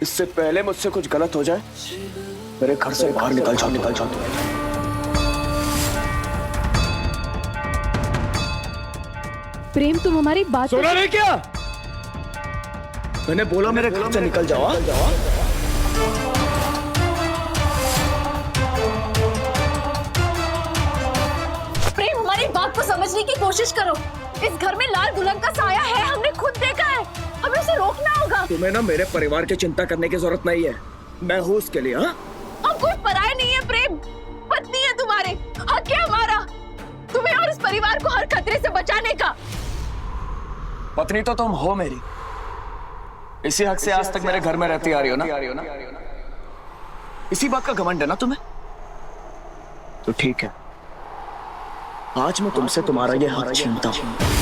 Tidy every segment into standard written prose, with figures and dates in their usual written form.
इससे पहले मुझसे कुछ गलत हो जाए मेरे घर से बाहर निकल जाओ, निकल जाओ। प्रेम, तुम हमारी बात सुना नहीं क्या? मैंने बोला मेरे घर से निकल जाओ। प्रेम, हमारी बात को समझने की कोशिश करो। इस घर में लाल दुल्हन का साया है, हमने खुद देखा है। हमें उसे रोकना होगा। तुम्हें ना मेरे परिवार की चिंता करने की जरूरत नहीं है, मैं हूँ उसके लिए। हाँ, हम कोई पराये नहीं है प्रेम, पत्नी है तुम्हारे, हक है हमारा तुम्हें और इस परिवार को हर खतरे से बचाने का। पत्नी तो तुम हो मेरी, इसी हक से आज तक मेरे घर में रहती आ रही हो ना? इसी बात का घमंड है ना तुम्हें? तो ठीक है, आज मैं तुमसे तुम्हारा ये हक छीनता हूं।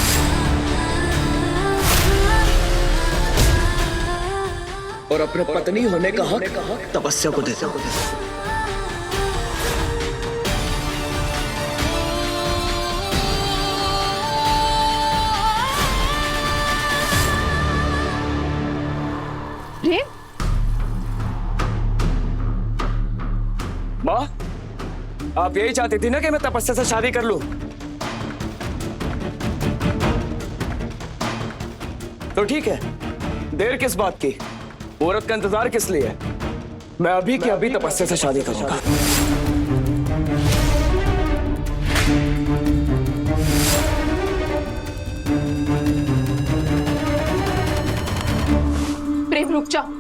और अपने पत्नी होने का हक तपस्या को देता हूं। प्रेम, माँ, आप यही चाहती थी ना कि मैं तपस्या से शादी कर लूं? तो ठीक है, देर किस बात की, मुहूर्त का इंतजार किस लिए? मैं अभी की अभी तपस्या से शादी करूंगा। प्रेम रुक जाओ।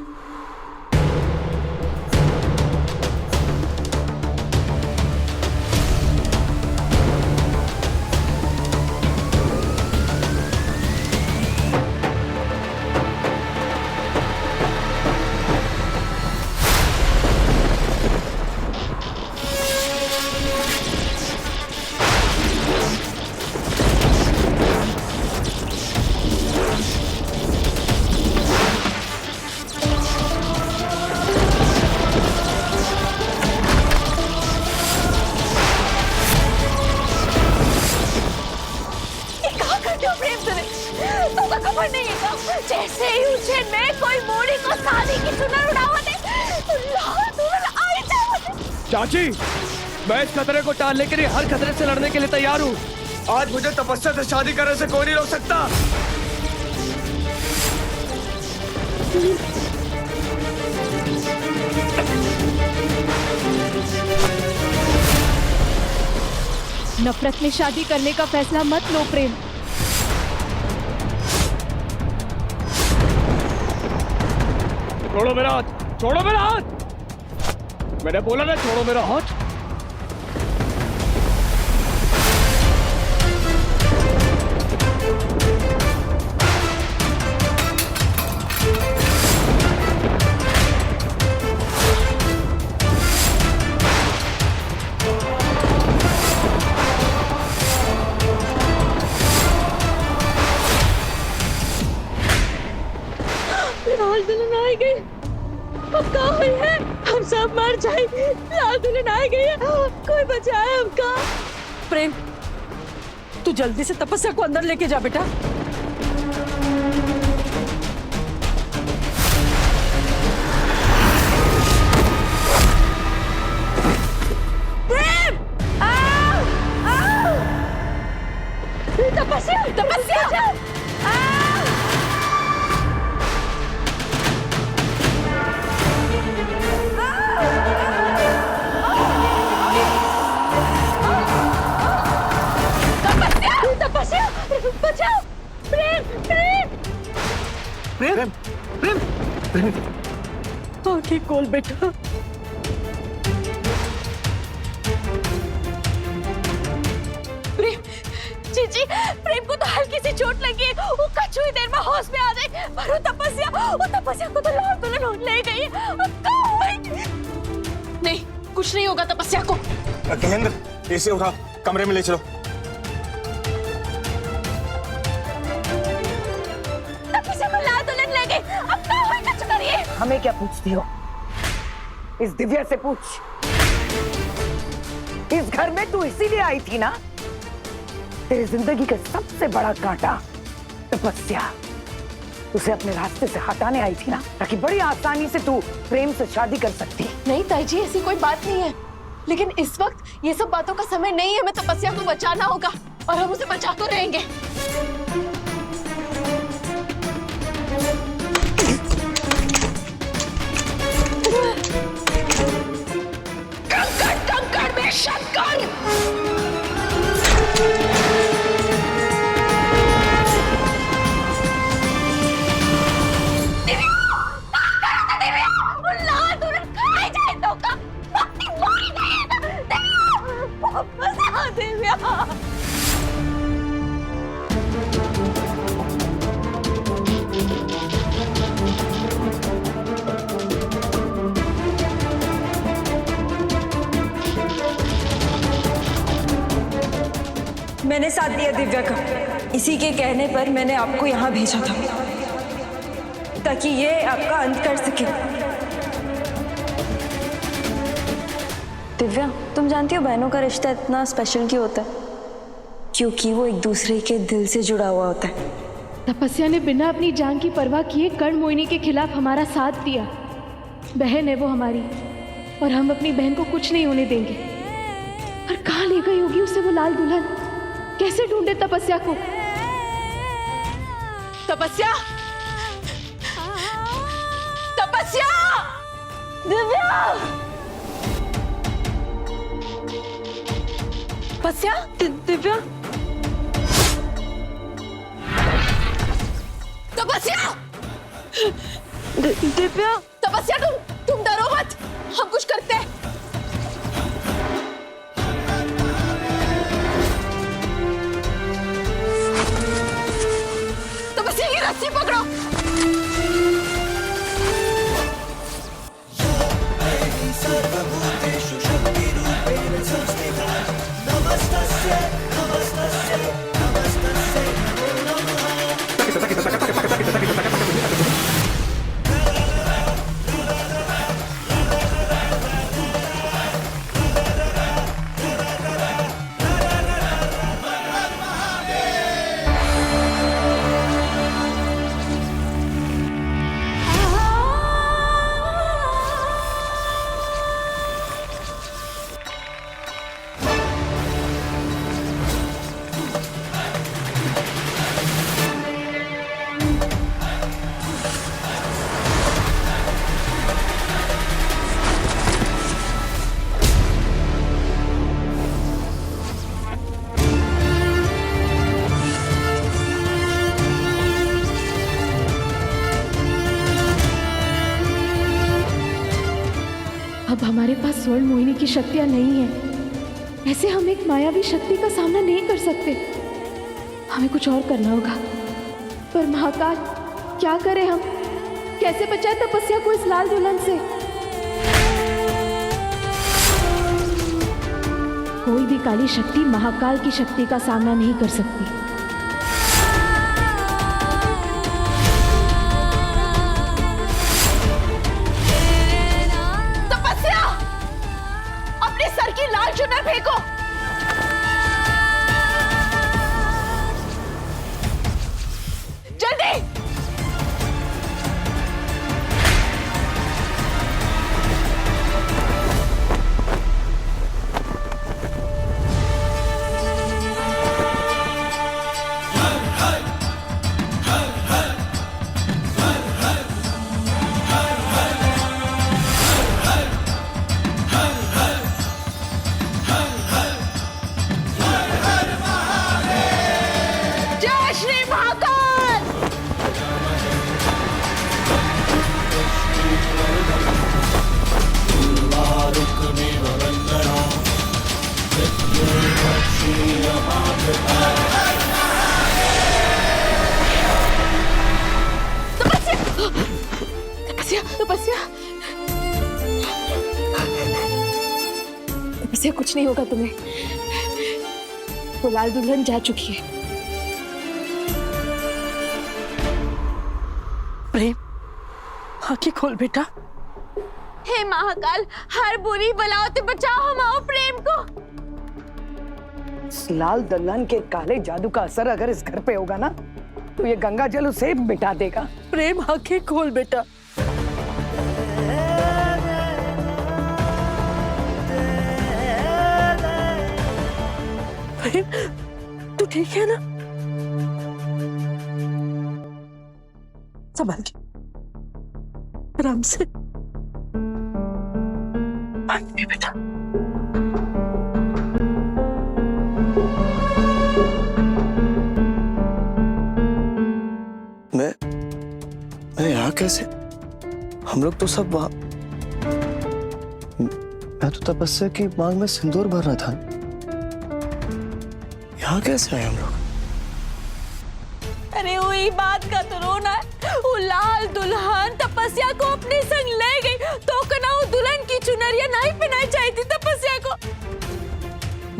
जैसे ही उज्जैन में कोई मोड़ी को शादी की चुनर उड़ावत है, लाल दुल्हन आई जावत है। चाची, मैं इस खतरे को टालने के लिए हर खतरे से लड़ने के लिए तैयार हूँ। आज मुझे तपस्या से शादी करने से कोई नहीं रोक सकता। नफरत में शादी करने का फैसला मत लो प्रेम। छोड़ो मेरा हाथ, छोड़ो मेरा हाथ। मैंने बोला ना, छोड़ो मेरा हाथ। लाल दुल्हन आ गई, अब कहाँ हुई है? हम सब मर जाएंगे। लाल दुल्हन आ गई है, कोई बचाए हमका। प्रेम, तू जल्दी से तपस्या को अंदर लेके जा बेटा। प्रेम, आओ, आओ। तपस्या, तपस्या, आओ। बचाओ, प्रेम, प्रेम, प्रेम, प्रेम, प्रेम। आंखें खोल बेटा। प्रेम, जीजी, प्रेम को तो हल्की सी चोट लगी है, वो कुछ ही देर में होश में आ जाए। पर वो तपस्या को तो लाल दुल्हन ले गई है। अब कहाँ होगी? नहीं, कुछ नहीं होगा तपस्या को। गहेंद्र, इसे उठा, कमरे में ले चलो। तपस्या को लाल दुल्हन ले गई, अब कहाँ होगी? कुछ करिए। हमें क्या पूछती हो? इस दिव्या से पूछ। इस घर में तू इसीलिए आई थी ना? तेरी जिंदगी का सबसे बड़ा कांटा तपस्या, उसे अपने रास्ते से हटाने आई थी ना, ताकि बड़ी आसानी से तू प्रेम से शादी कर सकती। नहीं ताई जी, ऐसी कोई बात नहीं है, लेकिन इस वक्त ये सब बातों का समय नहीं है। हमें तपस्या को बचाना होगा और हम उसे बचा तो रहेंगे। कंकड़ कंकड़ में शक्कर। मैंने साथ दिया दिव्या का। इसी के कहने पर मैंने आपको यहाँ भेजा था ताकि ये आपका अंत कर सके। दिव्या, तुम जानती हो बहनों का रिश्ता इतना स्पेशल क्यों होता है? क्योंकि वो एक दूसरे के दिल से जुड़ा हुआ होता है। तपस्या ने बिना अपनी जान की परवाह किए कर्ण मोहिनी के खिलाफ हमारा साथ दिया। बहन है वो हमारी, और हम अपनी बहन को कुछ नहीं होने देंगे। पर कहाँ ले गई होगी उसे वो लाल दुल्हन? कैसे ढूंढे तपस्या को? तपस्या, तपस्या, दिव्या, तपस्या, दिव्या, तपस्या, दिव्या, तपस्या, तुम डरो मत, हम कुछ करते हैं। तपस्या की रस्सी पकड़ो। अब हमारे पास स्वर्ण मोहिनी की शक्तियां नहीं है। ऐसे हम एक मायावी शक्ति का सामना नहीं कर सकते। हमें कुछ और करना होगा। पर महाकाल, क्या करें हम? कैसे बचाए तपस्या को इस लाल दुल्हन से? कोई भी काली शक्ति महाकाल की शक्ति का सामना नहीं कर सकती। चुनर फेंको। जल्दी। तपस्या, कुछ नहीं होगा तुम्हें। वो लाल दुल्हन जा चुकी है। प्रेम, आंखें खोल बेटा। हे महाकाल, हर बुरी बलाओं से बचाओ हमारे प्रेम को। लाल दुल्हन के काले जादू का असर अगर इस घर पे होगा ना, तो ये गंगा जल उसे मिटा देगा। प्रेम आंखें खोल बेटा। प्रेम, तू ठीक है ना? संभाल के, आराम से। पानी बेटा। मैं यहाँ कैसे? हम लोग तो सब वहां। मैं तो तपस्या की मांग में सिंदूर भर रहा था। यहाँ कैसे आए हम लोग? अरे वही बात का तो रोना है। वो लाल दुल्हन तपस्या को अपने संग ले गई तो कना वो दुल्हन की चुनरिया नहीं पहनाई चाहिए थी तपस्या को।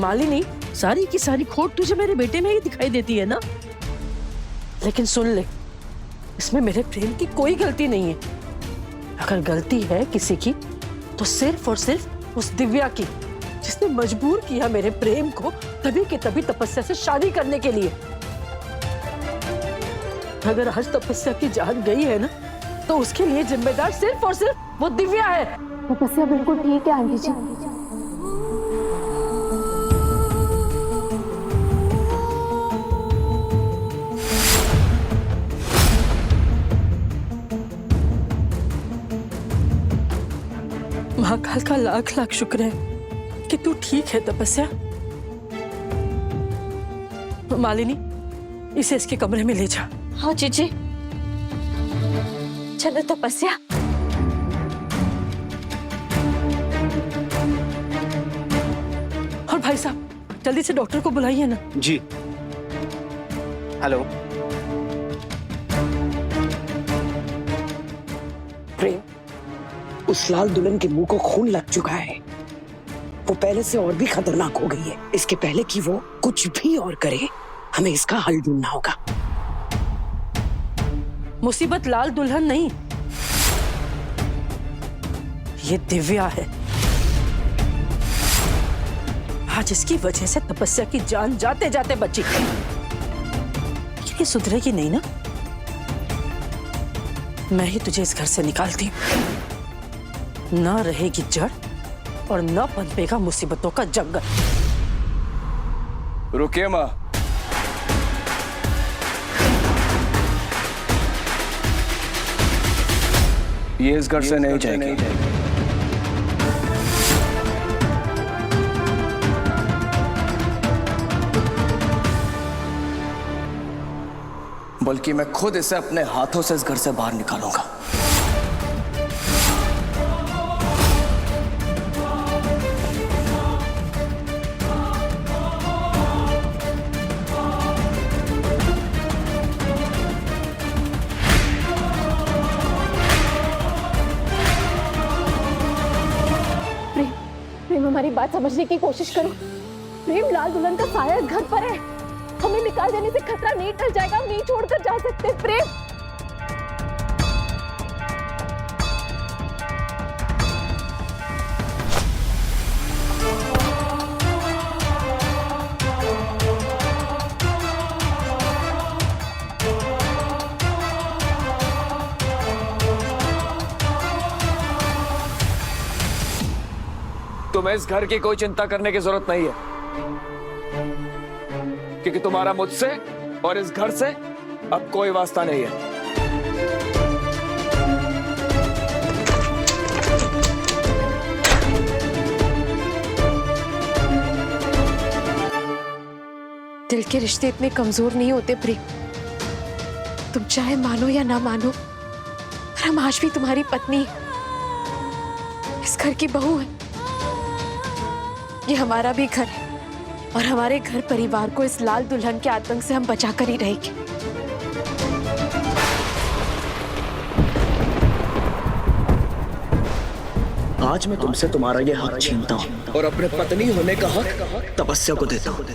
मालिनी, सारी की सारी खोट तुझे मेरे बेटे में ही दिखाई देती है ना? लेकिन सुन ले, इसमें मेरे प्रेम की कोई गलती नहीं है। अगर गलती है किसी की तो सिर्फ और सिर्फ उस दिव्या की, जिसने मजबूर किया मेरे प्रेम को तभी के तभी तपस्या से शादी करने के लिए। अगर आज तपस्या की जान गई है ना, तो उसके लिए जिम्मेदार सिर्फ और सिर्फ वो दिव्या है। तपस्या बिल्कुल ठीक है आंटी जी। महाकाल का लाख लाख शुक्र है कि तू ठीक है तपस्या। मालिनी, इसे इसके कमरे में ले जा। हाँ जीजी, चलो तपस्या। और भाई साहब, जल्दी से डॉक्टर को बुलाइए ना। जी। हेलो। प्रेम, उस लाल दुल्हन के मुंह को खून लग चुका है। वो पहले से और भी खतरनाक हो गई है। इसके पहले कि वो कुछ भी और करे, हमें इसका हल ढूंढना होगा। मुसीबत लाल दुल्हन नहीं, ये दिव्या है। आज इसकी वजह से तपस्या की जान जाते जाते बची। ये सुधरेगी नहीं ना? मैं ही तुझे इस घर से निकालती हूं। ना रहेगी जड़ और ना पनपेगा मुसीबतों का जंगल। रुकिए माँ। ये इस घर से नहीं जाएगी। बल्कि मैं खुद इसे अपने हाथों से इस घर से बाहर निकालूंगा। प्रेम, हमारी बात समझने की कोशिश करो। प्रेम, लाल दुल्हन का साया घर पर है। हमें निकाल देने से खतरा नहीं टल जाएगा। हम नहीं छोड़कर जा सकते। प्रेम, तुम्हें इस घर की कोई चिंता करने की जरूरत नहीं है, क्योंकि तुम्हारा मुझसे और इस घर से अब कोई वास्ता नहीं है। दिल के रिश्ते इतने कमजोर नहीं होते प्रेम। तुम चाहे मानो या ना मानो, पर हम आज भी तुम्हारी पत्नी, इस घर की बहू है। ये हमारा भी घर है और हमारे घर परिवार को इस लाल दुल्हन के आतंक से हम बचा कर ही रहेंगे। आज मैं तुमसे तुम्हारा ये हक छीनता हूं और अपने पत्नी होने का हक तपस्या को देता हूं।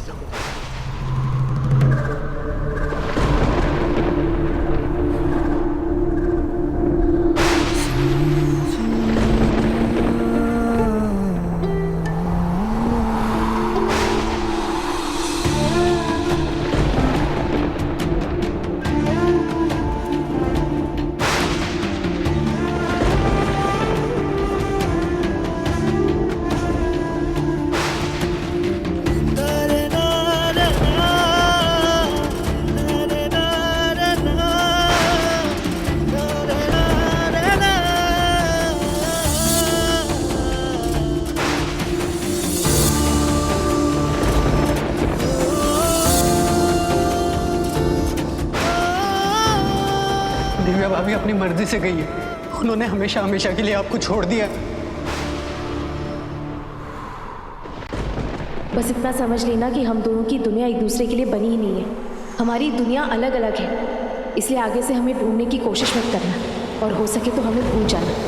अपनी मर्जी से गई है, उन्होंने हमेशा हमेशा के लिए आपको छोड़ दिया। बस इतना समझ लेना कि हम दोनों की दुनिया एक दूसरे के लिए बनी ही नहीं है। हमारी दुनिया अलग अलग है, इसलिए आगे से हमें ढूंढने की कोशिश मत करना और हो सके तो हमें भूल जाना।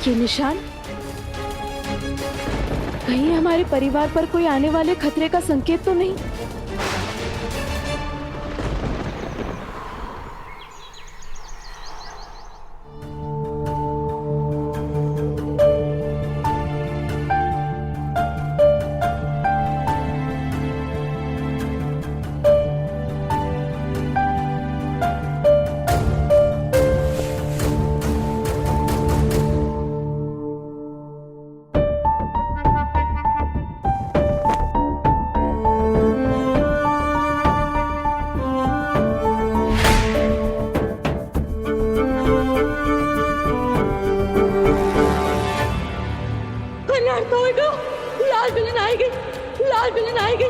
ये निशान कहीं हमारे परिवार पर कोई आने वाले खतरे का संकेत तो नहीं? लाल दुल्हन आएगी, लाल दुल्हन आएगी।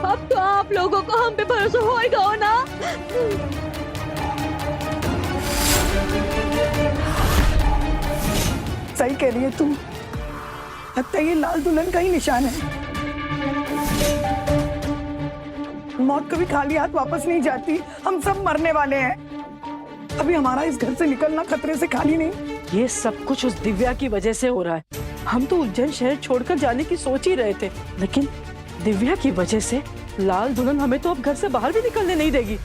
अब तो आप लोगों को हम पे भरोसा होएगा हो ना? सही कह रही है तुम, लगता है ये लाल दुल्हन का ही निशान है। मौत कभी खाली हाथ वापस नहीं जाती, हम सब मरने वाले हैं। अभी हमारा इस घर से निकलना खतरे से खाली नहीं। ये सब कुछ उस दिव्या की वजह से हो रहा है। हम तो उज्जैन शहर छोड़कर जाने की सोच ही रहे थे, लेकिन दिव्या की वजह से लाल दुल्हन हमें तो अब घर से बाहर भी निकलने नहीं देगी।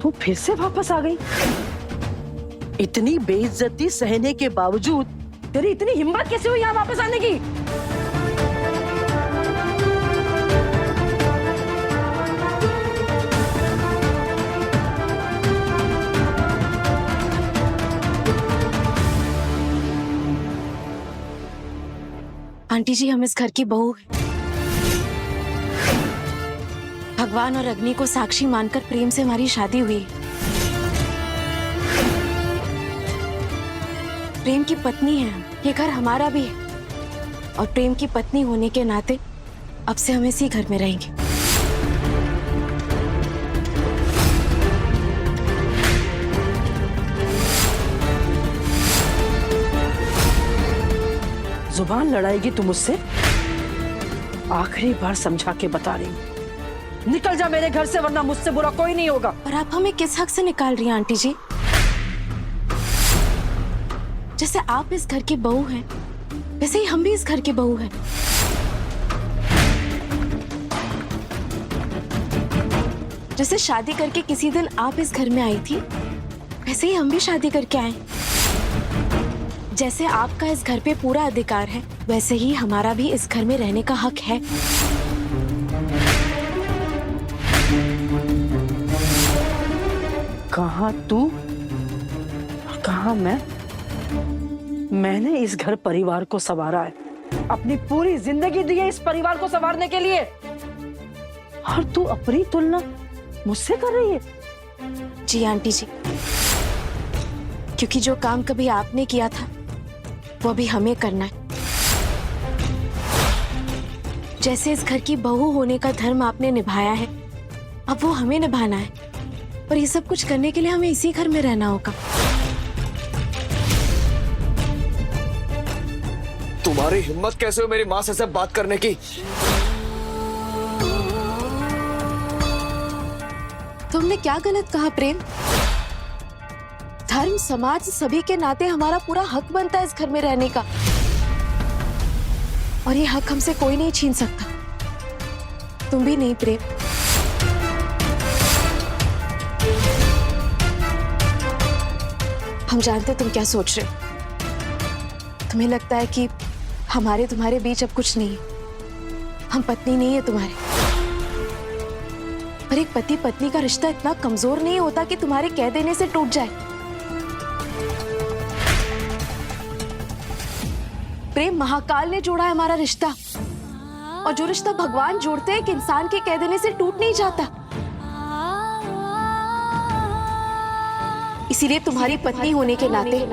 तू फिर से वापस आ गई। इतनी बेइज्जती सहने के बावजूद तेरी इतनी हिम्मत कैसे हुई यहाँ वापस आने की? आंटी जी, हम इस घर की बहू हैं। भगवान और अग्नि को साक्षी मानकर प्रेम से हमारी शादी हुई। प्रेम की पत्नी है हम, ये घर हमारा भी है और प्रेम की पत्नी होने के नाते अब से हम इसी घर में रहेंगे। जुबान लड़ाएगी तू मुझसे? आखिरी बार समझा के बता रही हूँ, निकल जा मेरे घर से, वरना मुझसे बुरा कोई नहीं होगा। और आप हमें किस हक से निकाल रही हैं आंटी जी? जैसे आप इस घर की बहू हैं, वैसे ही हम भी इस घर की बहू हैं। जैसे शादी करके किसी दिन आप इस घर में आई थी, वैसे ही हम भी शादी करके आए। जैसे आपका इस घर पे पूरा अधिकार है, वैसे ही हमारा भी इस घर में रहने का हक है। कहाँ तू, कहाँ मैं? मैंने इस घर परिवार को संवारा है, अपनी पूरी जिंदगी दी है इस परिवार को संवारने के लिए, और तू अपनी तुलना मुझसे कर रही है? जी आंटी जी, क्योंकि जो काम कभी आपने किया था वो भी हमें करना है। जैसे इस घर की बहू होने का धर्म आपने निभाया है, अब वो हमें निभाना है, और ये सब कुछ करने के लिए हमें इसी घर में रहना होगा। तुम्हारी हिम्मत कैसे हो मेरी माँ से सब बात करने की? तुमने क्या गलत कहा प्रेम? धर्म, समाज, सभी के नाते हमारा पूरा हक बनता है इस घर में रहने का, और ये हक हमसे कोई नहीं छीन सकता। तुम भी नहीं प्रेम। हम जानते तुम क्या सोच रहे हो। तुम्हें लगता है कि तुम्हारे बीच अब कुछ नहीं है, हम पत्नी नहीं है तुम्हारे। पर एक पति पत्नी का रिश्ता इतना कमजोर नहीं होता कि तुम्हारे कह देने से टूट जाए। प्रेम, महाकाल ने जोड़ा है हमारा रिश्ता, और जो रिश्ता भगवान जोड़ते हैं, एक इंसान के कह देने से टूट नहीं जाता। इसीलिए तुम्हारी पत्नी होने के नाते,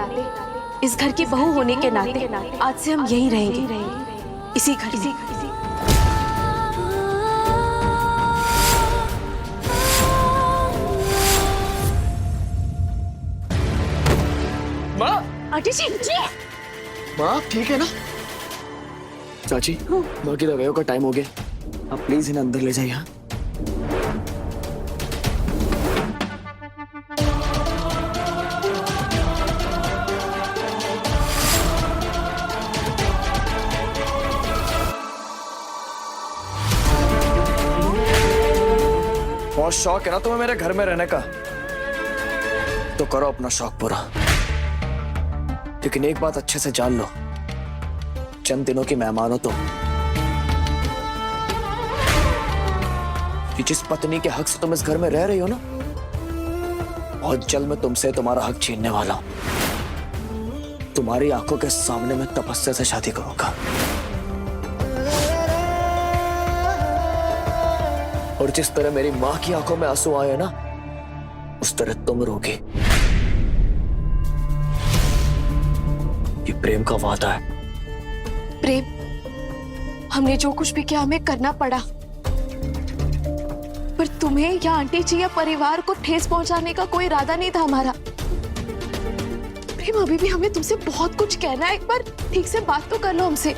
इस घर की बहू होने के नाते आज से हम यहीं रहेंगे, इसी घर में। माँ, आंटी जी, माँ ठीक है ना? चाची, माँ की दवाइयों का टाइम हो गया, आप प्लीज इन्हें अंदर ले जाइए। हाँ? बहुत शौक है ना तुम्हें मेरे घर में रहने का, तो करो अपना शौक पूरा। लेकिन एक बात अच्छे से जान लो, चंद दिनों की मेहमान हो तुम। कि जिस पत्नी के हक से तुम इस घर में रह रही हो ना, बहुत जल्द मैं तुमसे तुम्हारा हक छीनने वाला हूं। तुम्हारी आंखों के सामने मैं तपस्या से शादी करूंगा, और जिस तरह मेरी मां की आंखों में आंसू आए ना, उस तरह तुम रोगी। ये प्रेम का वादा है। प्रेम, हमने जो कुछ भी किया हमें करना पड़ा, पर तुम्हें या आंटी जी या परिवार को ठेस पहुंचाने का कोई इरादा नहीं था हमारा। प्रेम, अभी भी हमें तुमसे बहुत कुछ कहना है, एक बार ठीक से बात तो कर लो हमसे।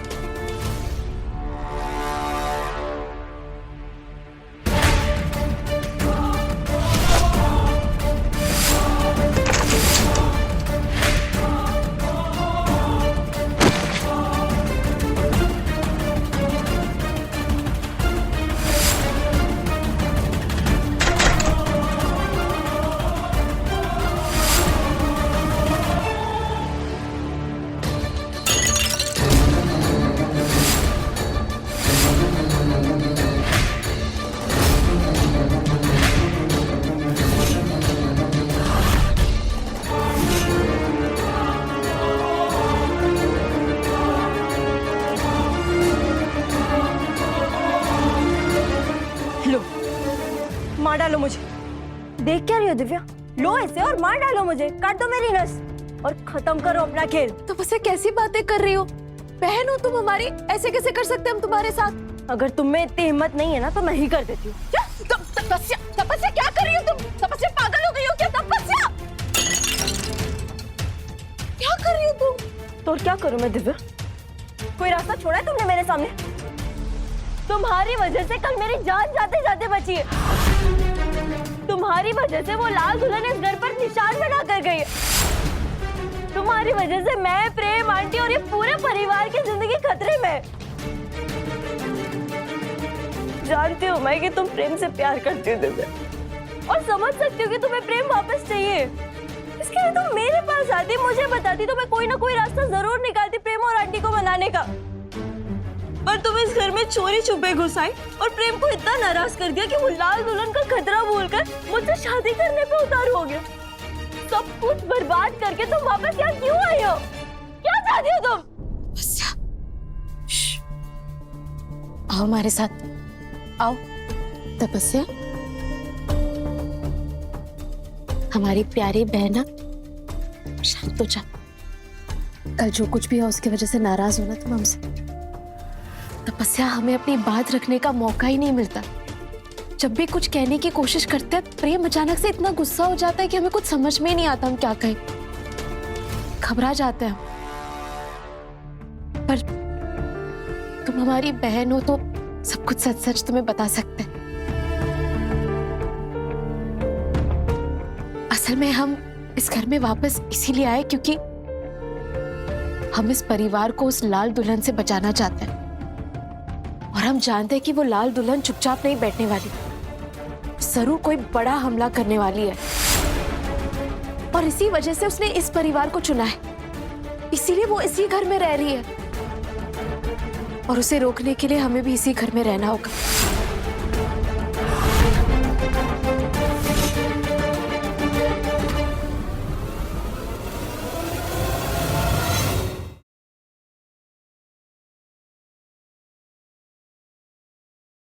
डालो मुझे। देख क्या रही हो दिव्या? लो इसे और मार डालो मुझे, काट दो मेरी नस और खत्म करो अपना खेल। तपस्या कैसी बातें कर रही हो? बहन हो तुम हमारी, ऐसे कैसे कर सकते हम तुम्हारे साथ? अगर तुम में इतनी हिम्मत नहीं है ना तो मैं ही कर देती हूँ। तपस्या, तपस्या क्या कर रही हो तुम? तपस्या पागल हो गई हो क्या? तपस्या क्या कर रही हो तुम? तो और क्या करूं मैं दिव्या? कोई रास्ता छोड़ा है तुमने मेरे सामने? तुम्हारी वजह से कल मेरी जान जाते जाते बची है। तुम्हारी वजह से वो लाल दुल्हन इस घर पर निशान बना कर गई है। तुम्हारी वजह से मैं, प्रेम, आंटी और ये पूरे परिवार की जिंदगी खतरे में है। जानती हूँ मैं कि तुम प्रेम से प्यार करती हो दिव्या, और समझ सकती हूँ कि तुम्हें प्रेम वापस चाहिए। इसके लिए तुम मेरे पास आती, मुझे बताती तो मैं कोई ना कोई रास्ता जरूर निकालती प्रेम और आंटी को मनाने का। पर तुम इस घर में चोरी छुपे घुस आई और प्रेम को इतना नाराज कर दिया कि वो लाल दुल्हन का खतरा भूलकर मुझसे शादी करने पे उतारू हो गया। सब कुछ बर्बाद करके तुम वापस यहाँ क्यों आई हो? क्या चाहती हो तुम? तपस्या, आओ हमारे साथ, आओ। तपस्या, हमारी प्यारी बहना, शांत हो जा। कल जो कुछ भी है उसकी वजह से नाराज होना तुम हमसे। तपस्या, हमें अपनी बात रखने का मौका ही नहीं मिलता। जब भी कुछ कहने की कोशिश करते हैं प्रेम अचानक से इतना गुस्सा हो जाता है कि हमें कुछ समझ में ही नहीं आता हम क्या कहें। घबरा जाते हैं हम। पर तुम हमारी बहन हो तो सब कुछ सच सच तुम्हें बता सकते हैं। असल में हम इस घर में वापस इसीलिए आए क्योंकि हम इस परिवार को उस लाल दुल्हन से बचाना चाहते हैं, और हम जानते हैं कि वो लाल दुल्हन चुपचाप नहीं बैठने वाली, जरूर कोई बड़ा हमला करने वाली है, और इसी वजह से उसने इस परिवार को चुना है। इसीलिए वो इसी घर में रह रही है, और उसे रोकने के लिए हमें भी इसी घर में रहना होगा।